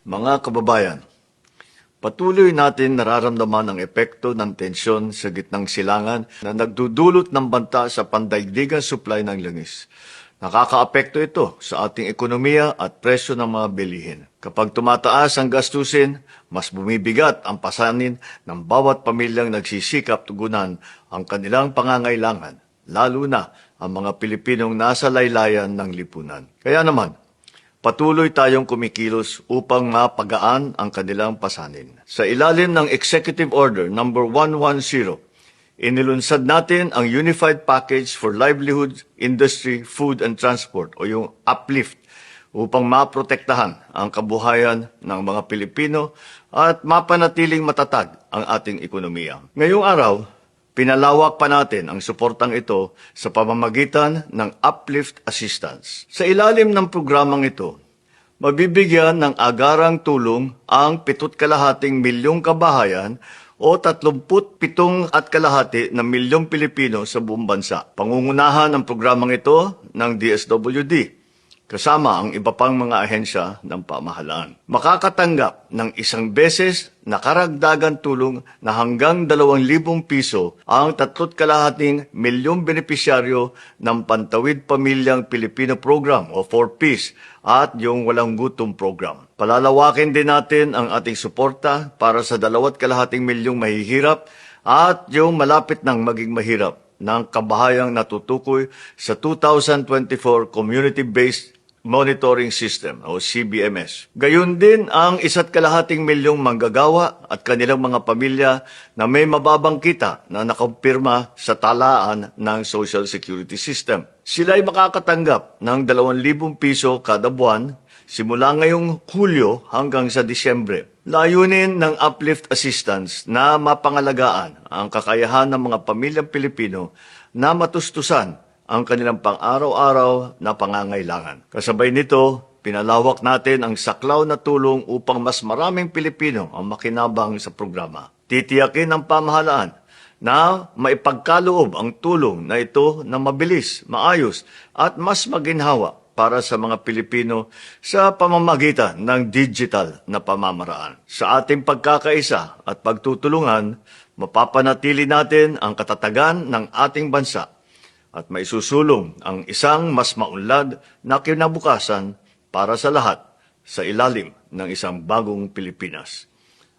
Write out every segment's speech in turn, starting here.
Mga kababayan, patuloy natin nararamdaman ang epekto ng tensyon sa gitnang silangan na nagdudulot ng banta sa pandaigdigang supply ng langis. Nakakaapekto ito sa ating ekonomiya at presyo ng mga bilihin. Kapag tumataas ang gastusin, mas bumibigat ang pasanin ng bawat pamilyang nagsisikap tugunan ang kanilang pangangailangan, lalo na ang mga Pilipinong nasa laylayan ng lipunan. Kaya naman, patuloy tayong kumikilos upang mapagaan ang kanilang pasanin. Sa ilalim ng Executive Order No. 110, inilunsad natin ang Unified Package for Livelihood, Industry, Food and Transport o yung UPLIFT upang maprotektahan ang kabuhayan ng mga Pilipino at mapanatiling matatag ang ating ekonomiya. Ngayong araw, pinalawak pa natin ang suportang ito sa pamamagitan ng Uplift Assistance. Sa ilalim ng programang ito, mabibigyan ng agarang tulong ang 7,5 milyong kabahayan o 37,500,000 milyong Pilipino sa buong bansa. Pangungunahan ang programang ito ng DSWD, kasama ang iba pang mga ahensya ng pamahalaan. Makakatanggap ng isang beses na karagdagang tulong na hanggang 2,000 piso ang 3,5 milyong benepisyaryo ng Pantawid Pamilyang Pilipino Program o 4Ps at yung Walang Gutom Program. Palalawakin din natin ang ating suporta para sa 2,5 milyong mahihirap at yung malapit nang maging mahirap ng kabahayang natutukoy sa 2024 Community-Based Monitoring System o CBMS. Gayun din ang 1,5 milyong manggagawa at kanilang mga pamilya na may mababang kita na nakampirma sa talaan ng Social Security System. Sila ay makakatanggap ng 2,000 piso kada buwan simula ngayong Hulyo hanggang sa Disyembre. Layunin ng Uplift Assistance na mapangalagaan ang kakayahan ng mga pamilyang Pilipino na matustusan ang kanilang pang-araw-araw na pangangailangan. Kasabay nito, pinalawak natin ang saklaw na tulong upang mas maraming Pilipino ang makinabang sa programa. Titiyakin ng pamahalaan na maipagkaloob ang tulong na ito na mabilis, maayos at mas maginhawa para sa mga Pilipino sa pamamagitan ng digital na pamamaraan. Sa ating pagkakaisa at pagtutulungan, mapapanatili natin ang katatagan ng ating bansa at maisusulong ang isang mas maunlad na kinabukasan para sa lahat sa ilalim ng isang bagong Pilipinas.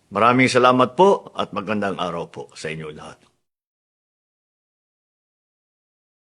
Maraming salamat po at magandang araw po sa inyo lahat.